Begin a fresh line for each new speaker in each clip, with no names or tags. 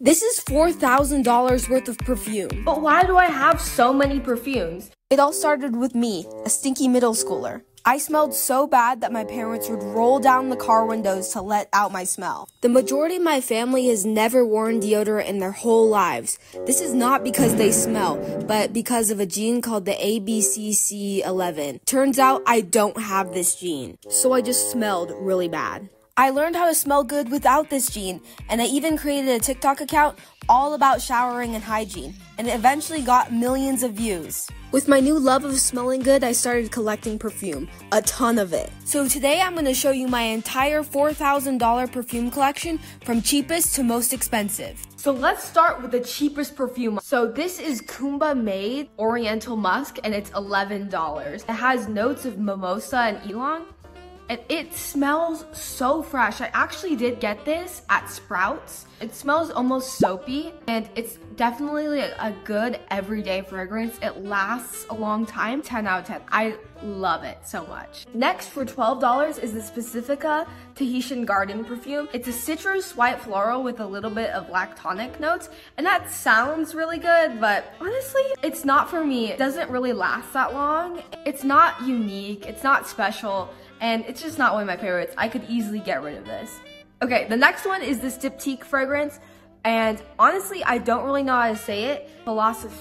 This is $4,000 worth of perfume.
But why do I have so many perfumes?
It all started with me, a stinky middle schooler. I smelled so bad that my parents would roll down the car windows to let out my smell. The majority of my family has never worn deodorant in their whole lives. This is not because they smell, but because of a gene called the ABCC11. Turns out I don't have this gene, so I just smelled really bad. I learned how to smell good without this gene, and I even created a TikTok account all about showering and hygiene, and it eventually got millions of views. With my new love of smelling good, I started collecting perfume, a ton of it. So today I'm going to show you my entire $4,000 perfume collection from cheapest to most expensive.
So let's start with the cheapest perfume. So this is Kummba made Oriental Musk, and it's $11. It has notes of mimosa and ylang. And it smells so fresh. I actually did get this at Sprouts. It smells almost soapy, and it's definitely a good everyday fragrance. It lasts a long time, 10 out of 10. I love it so much. Next, for $12 is the Pacifica Tahitian Garden perfume. It's a citrus white floral with a little bit of lactonic notes, and that sounds really good, but honestly, it's not for me. It doesn't really last that long. It's not unique, it's not special, and it's just not one of my favorites. I could easily get rid of this. Okay, the next one is this Diptyque fragrance, and honestly, I don't really know how to say it. Philosykos.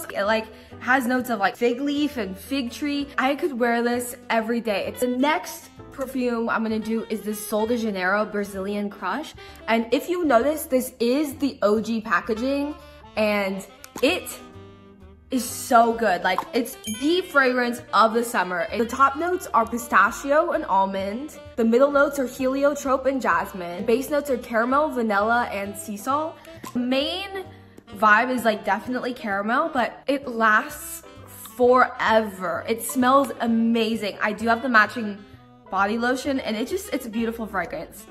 It has notes of fig leaf and fig tree. I could wear this every day. The next perfume I'm gonna do is this Sol de Janeiro Brazilian Crush, and if you notice, this is the OG packaging, and it is so good. It's the fragrance of the summer. The top notes are pistachio and almond. The middle notes are heliotrope and jasmine. The base notes are caramel, vanilla, and sea salt. The main vibe is definitely caramel, but it lasts forever. It smells amazing. I do have the matching body lotion, and it's a beautiful fragrance.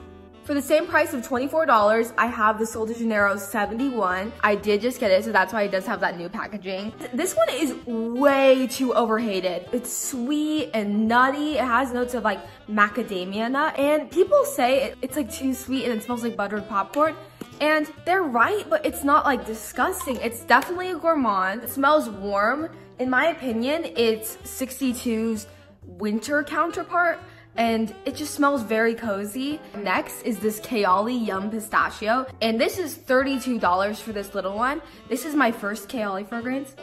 For the same price of $24, I have the Sol de Janeiro 71. I did just get it, so that's why it does have that new packaging. This one is way too overhated. It's sweet and nutty. It has notes of macadamia nut, and people say it's too sweet and it smells like buttered popcorn. And they're right, but it's not disgusting. It's definitely a gourmand. It smells warm. In my opinion, it's 62's winter counterpart, and it just smells very cozy. Next is this Kayali Yum Pistachio, and this is $32 for this little one. This is my first Kayali fragrance,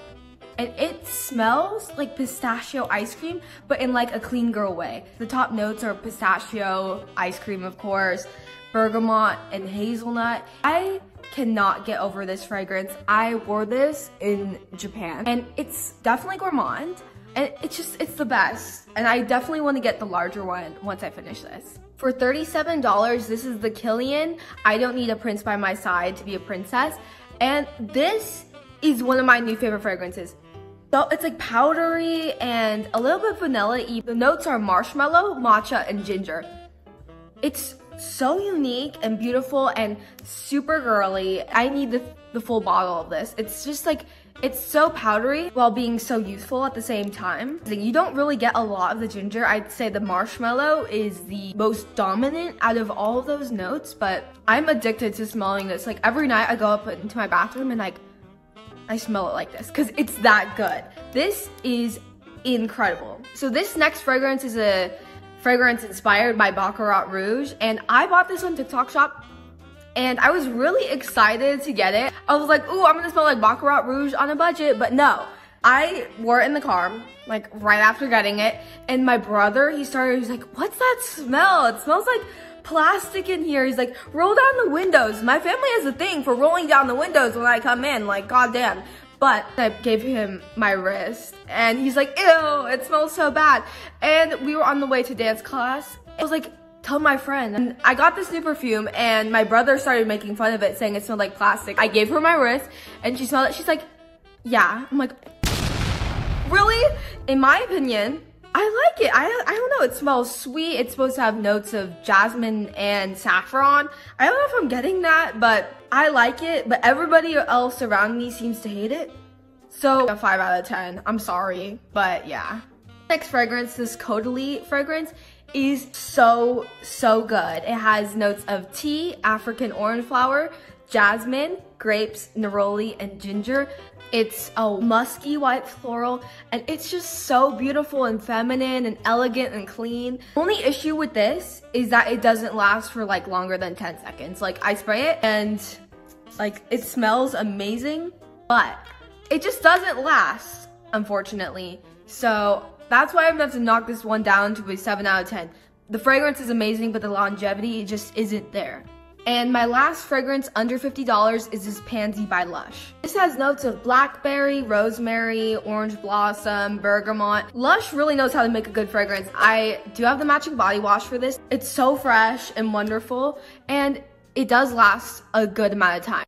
and it smells like pistachio ice cream, but in a clean girl way. The top notes are pistachio, ice cream of course, bergamot, and hazelnut. I cannot get over this fragrance. I wore this in Japan, and it's definitely gourmand. And it's the best. And I definitely want to get the larger one once I finish this. For $37, this is the Killian I Don't Need a Prince by My Side to Be a Princess. And this is one of my new favorite fragrances. So it's powdery and a little bit vanilla-y. The notes are marshmallow, matcha, and ginger. It's so unique and beautiful and super girly. I need the full bottle of this. It's just it's so powdery while being so youthful at the same time. You don't really get a lot of the ginger. I'd say the marshmallow is the most dominant out of all of those notes, but I'm addicted to smelling this. Every night I go up into my bathroom and I smell it like this because it's that good. This is incredible. So this next fragrance is a fragrance inspired by Baccarat Rouge, and I bought this on TikTok Shop. And I was really excited to get it. I was like, ooh, I'm gonna smell like Baccarat Rouge on a budget, but no. I wore it in the car, right after getting it, and my brother, he's like, what's that smell? It smells like plastic in here. He's like, roll down the windows. My family has a thing for rolling down the windows when I come in, goddamn. But I gave him my wrist, and he's like, ew, it smells so bad. And we were on the way to dance class. I was like, tell my friend. And I got this new perfume, and my brother started making fun of it, saying it smelled like plastic. I gave her my wrist, and she smelled it. She's like, yeah. I'm like, really? In my opinion, I like it. I don't know. It smells sweet. It's supposed to have notes of jasmine and saffron. I don't know if I'm getting that, but I like it. But everybody else around me seems to hate it. So a 5 out of 10. I'm sorry, but yeah. Next fragrance, this Caudalie fragrance, is so good. It has notes of tea, African orange flower, jasmine, grapes, neroli, and ginger. It's a musky white floral, and it's just so beautiful and feminine and elegant and clean. Only issue with this is that it doesn't last for like longer than 10 seconds. Like, I spray it and like it smells amazing, but it just doesn't last, unfortunately. So that's why I'm gonna have to knock this one down to a 7 out of 10. The fragrance is amazing, but the longevity just isn't there. And my last fragrance under $50 is this Pansy by Lush. This has notes of blackberry, rosemary, orange blossom, bergamot. Lush really knows how to make a good fragrance. I do have the matching body wash for this. It's so fresh and wonderful, and it does last a good amount of time.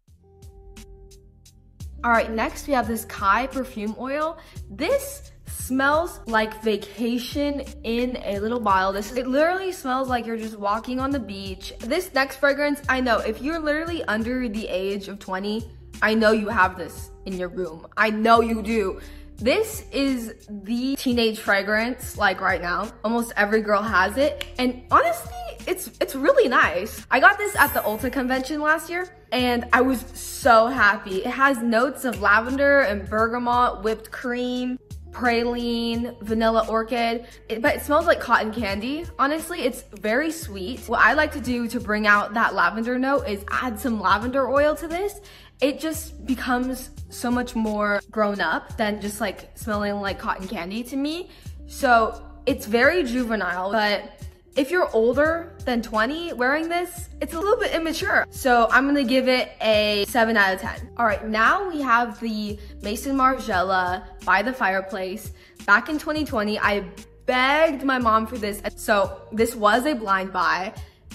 All right, next we have this Kai perfume oil. This smells like vacation in a little bottle. It literally smells like you're just walking on the beach. This next fragrance, I know if you're literally under the age of 20, I know you have this in your room. I know you do. This is the teenage fragrance, like right now. Almost every girl has it. And honestly, it's really nice. I got this at the Ulta convention last year, and I was so happy. It has notes of lavender and bergamot, whipped cream, praline, vanilla orchid, but it smells like cotton candy. Honestly, it's very sweet. What I like to do to bring out that lavender note is add some lavender oil to this. It just becomes so much more grown up than just like smelling like cotton candy to me. So it's very juvenile, but if you're older than 20 wearing this, it's a little bit immature. So I'm gonna give it a 7 out of 10. All right, now we have the Maison Margiela by the Fireplace. Back in 2020, I begged my mom for this. So this was a blind buy.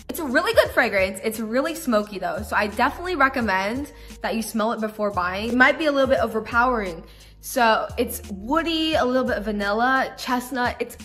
It's a really good fragrance. It's really smoky though. So I definitely recommend that you smell it before buying. It might be a little bit overpowering. So it's woody, a little bit of vanilla, chestnut. It's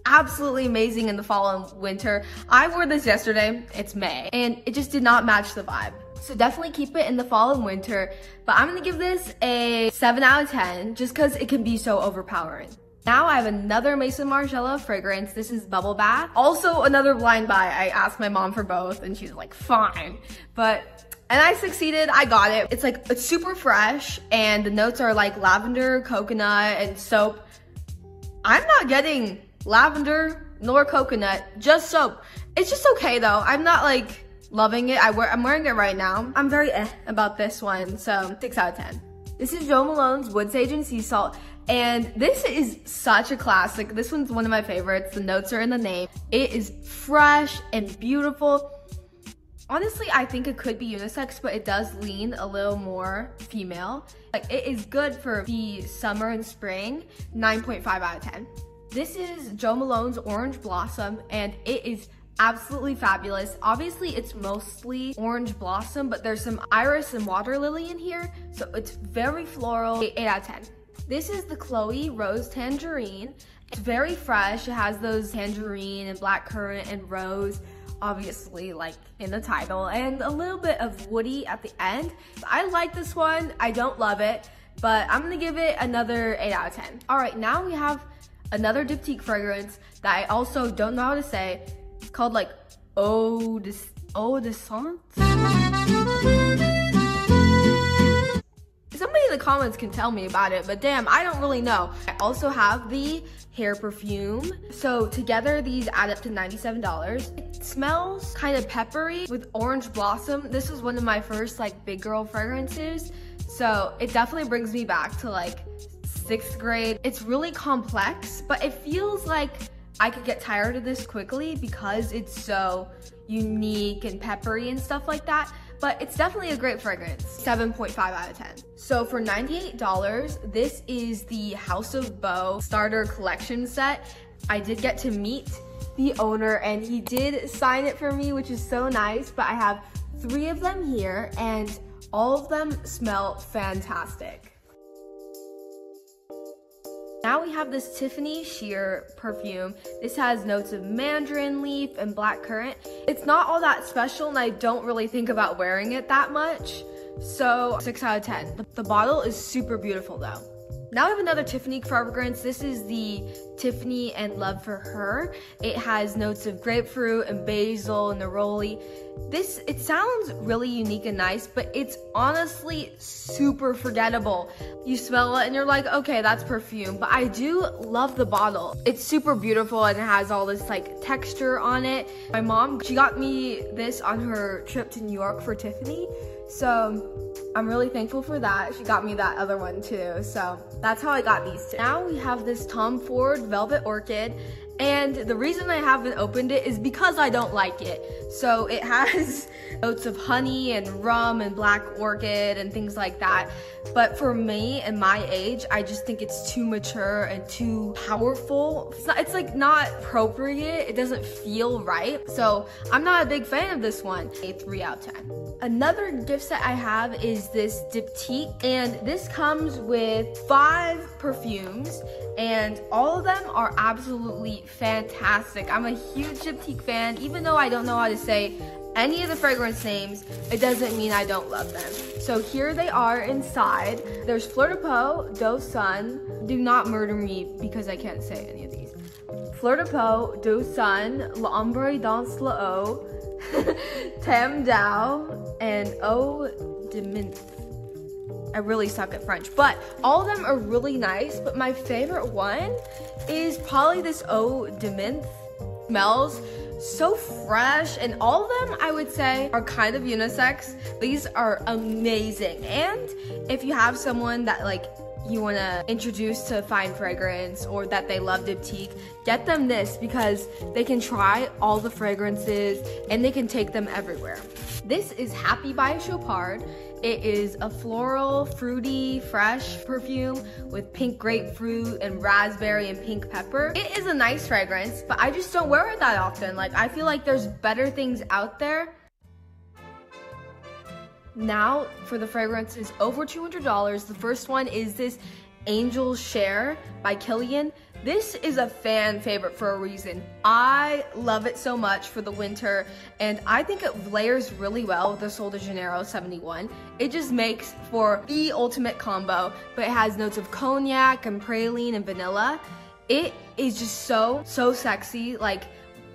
absolutely amazing in the fall and winter. I wore this yesterday, it's May, and it just did not match the vibe. So definitely keep it in the fall and winter, but I'm gonna give this a 7 out of 10 just because it can be so overpowering. Now I have another Maison Margiela fragrance. This is Bubble Bath. Also another blind buy. I asked my mom for both and she's like, fine. And I succeeded, I got it. It's super fresh and the notes are like lavender, coconut, and soap. I'm not getting lavender nor coconut, just soap. It's just okay though. I'm not like loving it. I'm wearing it right now. I'm very about this one, so 6 out of 10. This is Jo Malone's Wood Sage and Sea Salt, and this is such a classic. This one's one of my favorites. The notes are in the name. It is fresh and beautiful. Honestly, I think it could be unisex, but it does lean a little more female. Like, it is good for the summer and spring. 9.5 out of 10. This is Jo Malone's Orange Blossom, and it is absolutely fabulous. Obviously, it's mostly orange blossom, but there's some iris and water lily in here, so it's very floral. 8 out of 10. This is the Chloé Rose Tangerine. It's very fresh. It has those tangerine and blackcurrant and rose, obviously, like in the title, and a little bit of woody at the end. I like this one. I don't love it, but I'm gonna give it another 8 out of 10. All right, now we have another Diptyque fragrance that I also don't know how to say. It's called like Eau De Sense. Somebody in the comments can tell me about it, but damn, I don't really know. I also have the hair perfume. So together these add up to $97. It smells kind of peppery with orange blossom. This was one of my first like big girl fragrances. So it definitely brings me back to like 6th grade. It's really complex, but it feels like I could get tired of this quickly because it's so unique and peppery and stuff like that. But it's definitely a great fragrance. 7.5 out of 10. So for $98, this is the House of Beau starter collection set. I did get to meet the owner and he did sign it for me, which is so nice. But I have 3 of them here and all of them smell fantastic. Now we have this Tiffany Sheer perfume. This has notes of mandarin leaf and blackcurrant. It's not all that special and I don't really think about wearing it that much. So 6 out of 10. The bottle is super beautiful though. Now I have another Tiffany fragrance. This is the Tiffany and Love for Her. It has notes of grapefruit and basil and neroli. It sounds really unique and nice, but it's honestly super forgettable. You smell it and you're like, okay, that's perfume, but I do love the bottle. It's super beautiful and it has all this like texture on it. My mom, she got me this on her trip to New York for Tiffany, so I'm really thankful for that. She got me that other one too, so that's how I got these two. Now we have this Tom Ford Velvet Orchid, and the reason I haven't opened it is because I don't like it. So it has notes of honey and rum and black orchid and things like that. But for me and my age, I just think it's too mature and too powerful. It's like not appropriate. It doesn't feel right. So I'm not a big fan of this one. A 3 out of 10. Another gift set I have is this Diptyque, and this comes with 5 perfumes, and all of them are absolutely fantastic. I'm a huge Diptyque fan. Even though I don't know how to say any of the fragrance names, it doesn't mean I don't love them. So here they are inside. There's Fleur de Peau, D'Eau Sun. Do not murder me because I can't say any of these. Fleur de Peau, D'Eau Sun, L'Ombre dans l'Eau, Tam Dao, and Eau De Sense. I really suck at French, but all of them are really nice, but my favorite one is probably this Eau De Sense. Smells so fresh, and all of them I would say are kind of unisex. These are amazing, and if you have someone that like you want to introduce to fine fragrance or that they love Diptyque, get them this because they can try all the fragrances and they can take them everywhere. This is Happy by Chopard. It is a floral, fruity, fresh perfume with pink grapefruit and raspberry and pink pepper. It is a nice fragrance, but I just don't wear it that often. Like, I feel like there's better things out there. Now for the fragrances over $200. The first one is this Angel Share by Killian. This is a fan favorite for a reason. I love it so much for the winter, and I think it layers really well with the Sol de Janeiro 71. It just makes for the ultimate combo, but it has notes of cognac and praline and vanilla. It is just so sexy. Like,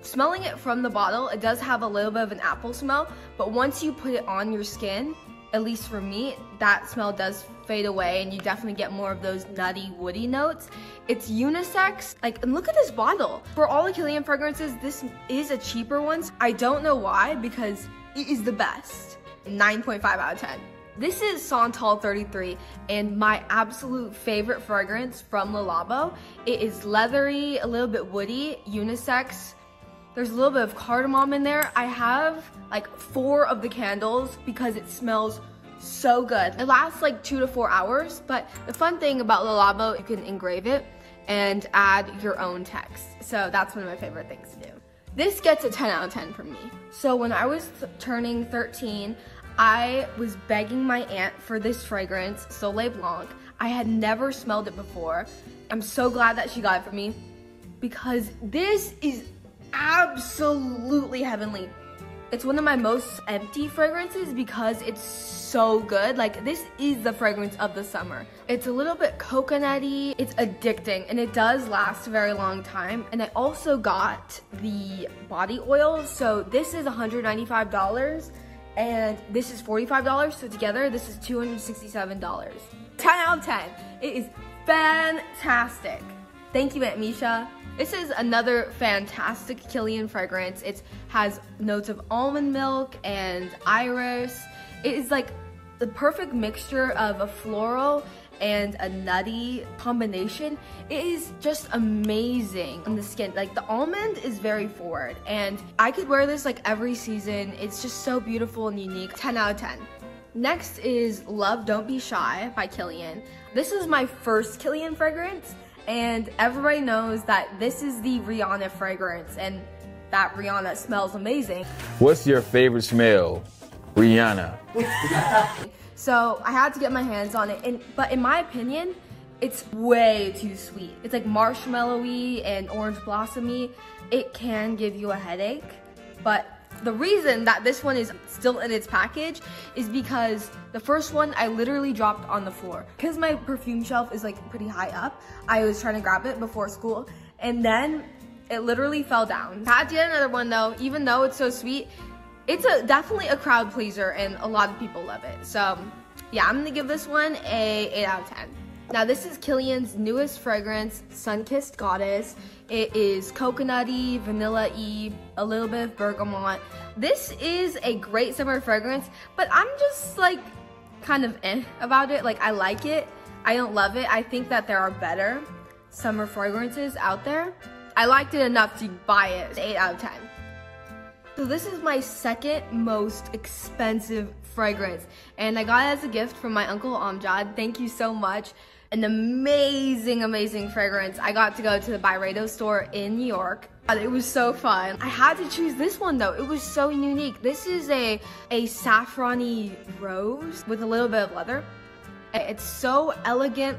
smelling it from the bottle, it does have a little bit of an apple smell, but once you put it on your skin, at least for me, that smell does fade away and you definitely get more of those nutty, woody notes. It's unisex. Like, and look at this bottle. For all the Killian fragrances, this is a cheaper one. I don't know why, because it is the best. 9.5 out of 10. This is Santal 33, and my absolute favorite fragrance from Le Labo. It is leathery, a little bit woody, unisex. There's a little bit of cardamom in there. I have like 4 of the candles because it smells so good. It lasts like 2 to 4 hours, but the fun thing about Le Labo, you can engrave it and add your own text. So that's one of my favorite things to do. This gets a 10 out of 10 from me. So when I was turning 13, I was begging my aunt for this fragrance, Soleil Blanc. I had never smelled it before. I'm so glad that she got it for me because this is absolutely heavenly. It's one of my most empty fragrances because it's so good. Like, this is the fragrance of the summer. It's a little bit coconutty, it's addicting, and it does last a very long time. And I also got the body oil. So this is $195 and this is $45. So together, this is $267. 10 out of 10. It is fantastic. Thank you, Aunt Misha. This is another fantastic Killian fragrance. It has notes of almond milk and iris. It is like the perfect mixture of a floral and a nutty combination. It is just amazing on the skin. Like, the almond is very forward, and I could wear this like every season. It's just so beautiful and unique. 10 out of 10. Next is Love Don't Be Shy by Killian. This is my first Killian fragrance, and everybody knows that this is the Rihanna fragrance, and that Rihanna smells amazing.
What's your favorite smell? Rihanna.
So I had to get my hands on it, but in my opinion, it's way too sweet. It's like marshmallowy and orange blossomy. It can give you a headache, but The reason that this one is still in its package is because the first one I literally dropped on the floor. Because my perfume shelf is like pretty high up, I was trying to grab it before school, and then it literally fell down. I had to get another one though. Even though it's so sweet, it's definitely a crowd pleaser and a lot of people love it. So yeah, I'm gonna give this one a 8 out of 10. Now this is Killian's newest fragrance, Sun-Kissed Goddess. It is coconutty, vanilla-y, a little bit of bergamot. This is a great summer fragrance, but I'm just like kind of about it. Like, I like it, I don't love it. I think that there are better summer fragrances out there. I liked it enough to buy it. 8 out of 10. So this is my second most expensive fragrance, and I got it as a gift from my uncle Amjad. Thank you so much. An amazing, amazing fragrance. I got to go to the Byredo store in New York. It was so fun. I had to choose this one though. It was so unique. This is a saffrony rose with a little bit of leather. It's so elegant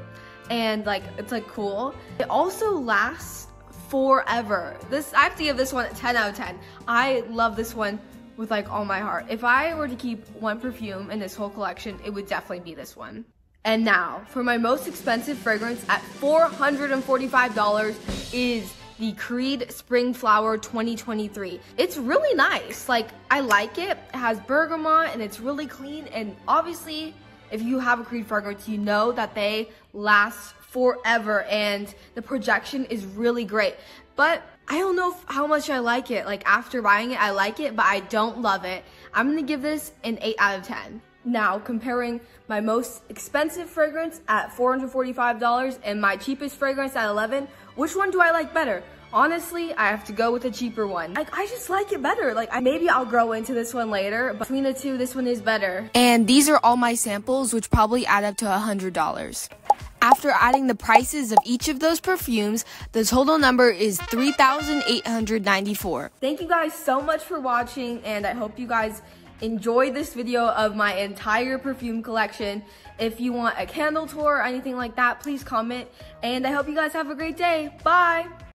and like, it's like cool. It also lasts forever. I have to give this one a 10 out of 10. I love this one with like all my heart. If I were to keep one perfume in this whole collection, it would definitely be this one. And now, for my most expensive fragrance at $445 is the Creed Spring Flower 2023. It's really nice. Like, I like it. It has bergamot and it's really clean. And obviously, if you have a Creed fragrance, you know that they last forever and the projection is really great. But I don't know how much I like it. Like, after buying it, I like it, but I don't love it. I'm gonna give this an 8 out of 10. Now, comparing my most expensive fragrance at $445 and my cheapest fragrance at $11, which one do I like better? Honestly, I have to go with the cheaper one. Like, I just like it better. Like, maybe I'll grow into this one later, but between the two, this one is better.
And these are all my samples, which probably add up to $100. After adding the prices of each of those perfumes, the total number is $3,894.
Thank you guys so much for watching, and I hope you guys enjoy this video of my entire perfume collection. If you want a candle tour or anything like that, please comment, and I hope you guys have a great day. Bye!